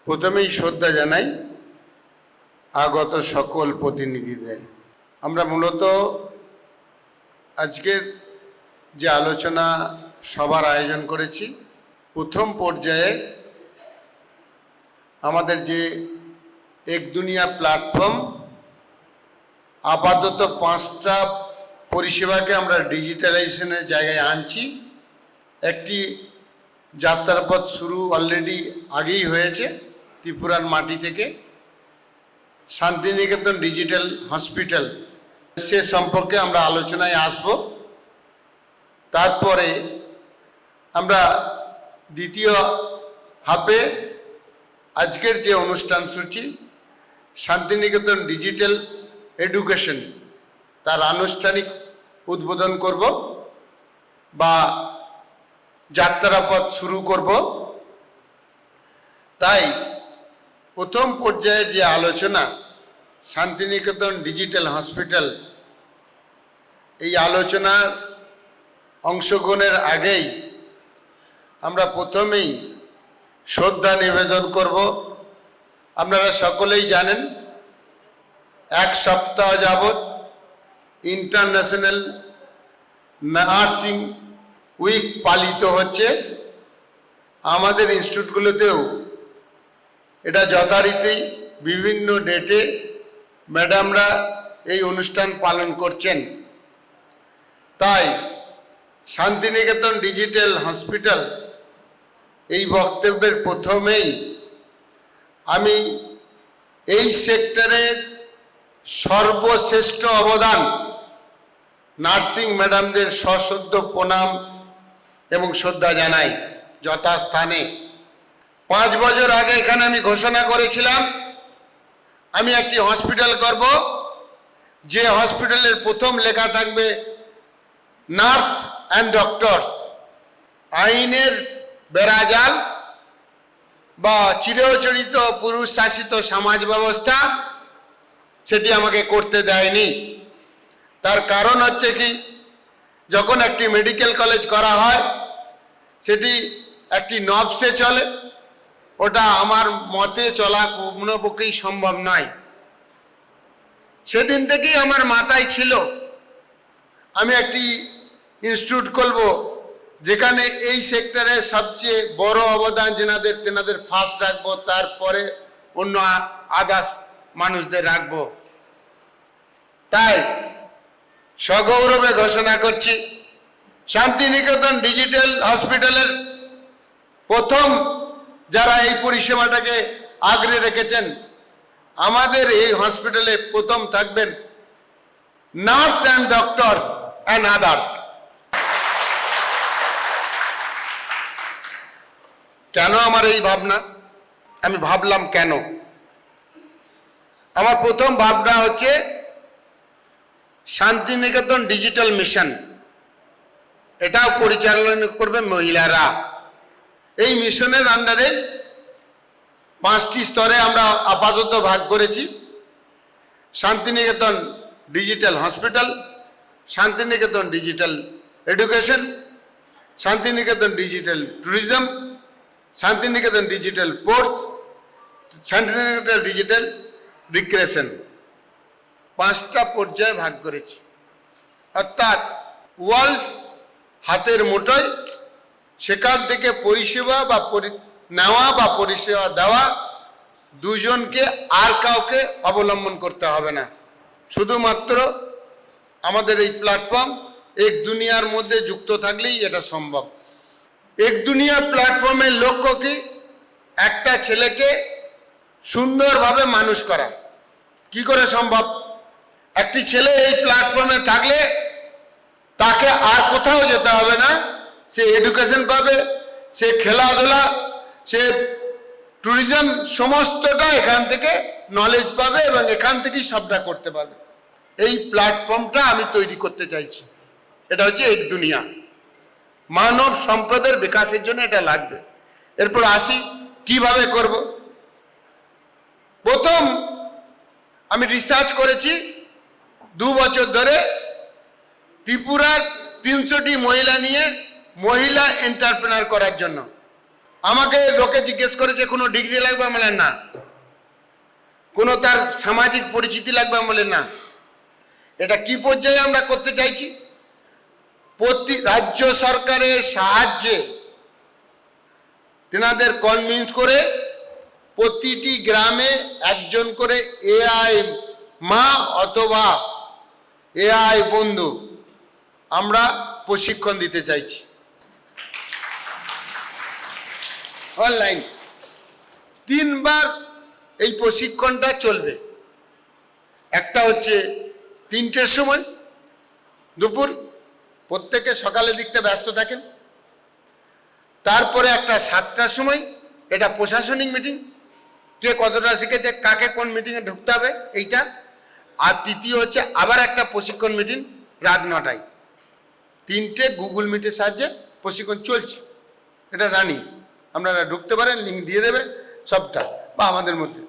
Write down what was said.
প্রথমেই শ্রদ্ধা জানাই আগত সকল প্রতিনিধিদের। আমরা মূলত আজকের যে আলোচনা সভার আয়োজন করেছি, প্রথম পর্যায়ে আমাদের যে এক দুনিয়া প্ল্যাটফর্ম, আপাতত 5টা পরিষেবাকে আমরা ডিজিটালাইজেশনের জায়গায় আনছি। একটি যাত্রাপথ শুরু অলরেডি আগেই হয়েছে ত্রিপুরার মাটি থেকে, শান্তিনিকেতন ডিজিটাল হসপিটাল, সে সম্পর্কে আমরা আলোচনায় আসব। তারপরে আমরা দ্বিতীয় হাফে আজকের যে অনুষ্ঠান সূচি শান্তিনিকেতন ডিজিটাল এডুকেশন, তার আনুষ্ঠানিক উদ্বোধন করব বা যাত্রাপথ শুরু করব। তাই প্রথম পর্যায়ে যে আলোচনা শান্তিনিকেতন ডিজিটাল হসপিটাল, এই আলোচনার অংশগ্রহণের আগেই আমরা প্রথমেই শ্রদ্ধা নিবেদন করব। আপনারা সকলেই জানেন, এক সপ্তাহ যাবৎ ইন্টারন্যাশনাল নার্সিং উইক পালিত হচ্ছে। আমাদের ইনস্টিটিউটগুলোতেও এটা যথারীতি বিভিন্ন ডেটে ম্যাডামরা এই অনুষ্ঠান পালন করছেন। তাই শান্তিনিকেতন ডিজিটাল হসপিটাল এই বক্তব্যের প্রথমেই আমি এই সেক্টরের সর্বশ্রেষ্ঠ অবদান নার্সিং ম্যাডামদের সশ্রদ্ধ প্রণাম এবং শ্রদ্ধা জানাই যথাস্থানে। 5 বছর আগে এখানে আমি ঘোষণা করেছিলাম আমি একটি হসপিটাল করব, যে হসপিটালের প্রথম লেখা থাকবে নার্স অ্যান্ড ডক্টরস। আইনের বেড়াজাল বা চিরচরিত পুরুষ শাসিত সমাজ ব্যবস্থা সেটি আমাকে করতে দেয়নি। তার কারণ হচ্ছে কি, যখন একটি মেডিকেল কলেজ করা হয় সেটি একটি নবসে চলে, ওটা আমার মতে চলা কোনো পক্ষেই সম্ভব নয়। সেদিন থেকেই আমার মাথায় ছিল আমি একটি ইনস্টিটিউট করব, যেখানে এই সেক্টরে সবচেয়ে বড় অবদান তেনাদের ফার্স্ট রাখবো, তারপরে অন্য আদার্স মানুষদের রাখবো। তাই সগৌরবে ঘোষণা করছি শান্তিনিকেতন ডিজিটাল হসপিটালের প্রথম যারা এই পরিষেবাটাকে আগলে রেখেছেন, আমাদের এই হসপিটালে প্রথম থাকবেন nurse and doctors and others. কেন আমার এই ভাবনা? আমি ভাবলাম কেন, আমার প্রথম ভাবনা হচ্ছে শান্তিনিকেতন ডিজিটাল মিশন, এটাও পরিচালনা করবে মহিলারা। এই মিশনের আন্ডারে 5টি স্তরে আমরা আপাতত ভাগ করেছি: Santiniketan digital hospital, Santiniketan digital education, Santiniketan digital tourism, Santiniketan digital ports, Santiniketan digital recreation. 5টা পর্যায়ে ভাগ করেছি। অর্থাৎ ওয়ার্ল্ড হাতের মুঠোয়, সেখান থেকে পরিষেবা বা নেওয়া বা পরিষেবা দেওয়া দুজনকে, আর কাউকে অবলম্বন করতে হবে না। শুধুমাত্র আমাদের এই প্ল্যাটফর্ম এক দুনিয়ার মধ্যে যুক্ত থাকলেই এটা সম্ভব। এক দুনিয়া প্ল্যাটফর্মের লক্ষ্য কি? একটা ছেলেকে সুন্দরভাবে মানুষ করা। কি করে সম্ভব? একটি ছেলে এই প্ল্যাটফর্মে থাকলে তাকে আর কোথাও যেতে হবে না, সে এডুকেশন পাবে, সে খেলাধুলা, সে ট্যুরিজম, সমস্তটা এখান থেকে নলেজ পাবে এবং এখান থেকেই সবটা করতে পারবে। এই প্ল্যাটফর্মটা আমি তৈরি করতে চাইছি। এটা হচ্ছে এক দুনিয়া। মানব সম্পদের বিকাশের জন্য এটা লাগবে। এরপর আসি কিভাবে করব। প্রথম আমি রিসার্চ করেছি 2 বছর ধরে ত্রিপুরার 300টি মহিলা নিয়ে মহিলা এন্টারপ্রেনার করার জন্য। আমাকে লোকে জিজ্ঞেস করেছে কোনো ডিগ্রি লাগবে, আমি বললাম না। কোনো তার সামাজিক পরিচিতি লাগবে, আমি বলি না। এটা কি পর্যায়ে আমরা করতে চাইছি? প্রতি রাজ্য সরকারের সাহায্যে তেনাদের কনভিন্স করে প্রতিটি গ্রামে একজন করে এআই মা অথবা এআই বন্ধু আমরা প্রশিক্ষণ দিতে চাইছি অনলাইন। 3 বার এই প্রশিক্ষণটা চলবে। একটা হচ্ছে 3টের সময় দুপুর, প্রত্যেকে সকালের দিকটা ব্যস্ত থাকেন। তারপরে একটা 7টার সময়, এটা প্রশাসনিক মিটিং, কে কতটা শিখেছে, কাকে কোন মিটিংয়ে ঢুকতে হবে এইটা। আর তৃতীয় হচ্ছে আবার একটা প্রশিক্ষণ মিটিং রাত 9টায়। 3টে গুগল মিটের সাহায্যে প্রশিক্ষণ চলছে, এটা রানিং। আপনারা ঢুকতে পারেন, লিঙ্ক দিয়ে দেবে সবটা, বা আমাদের মধ্যে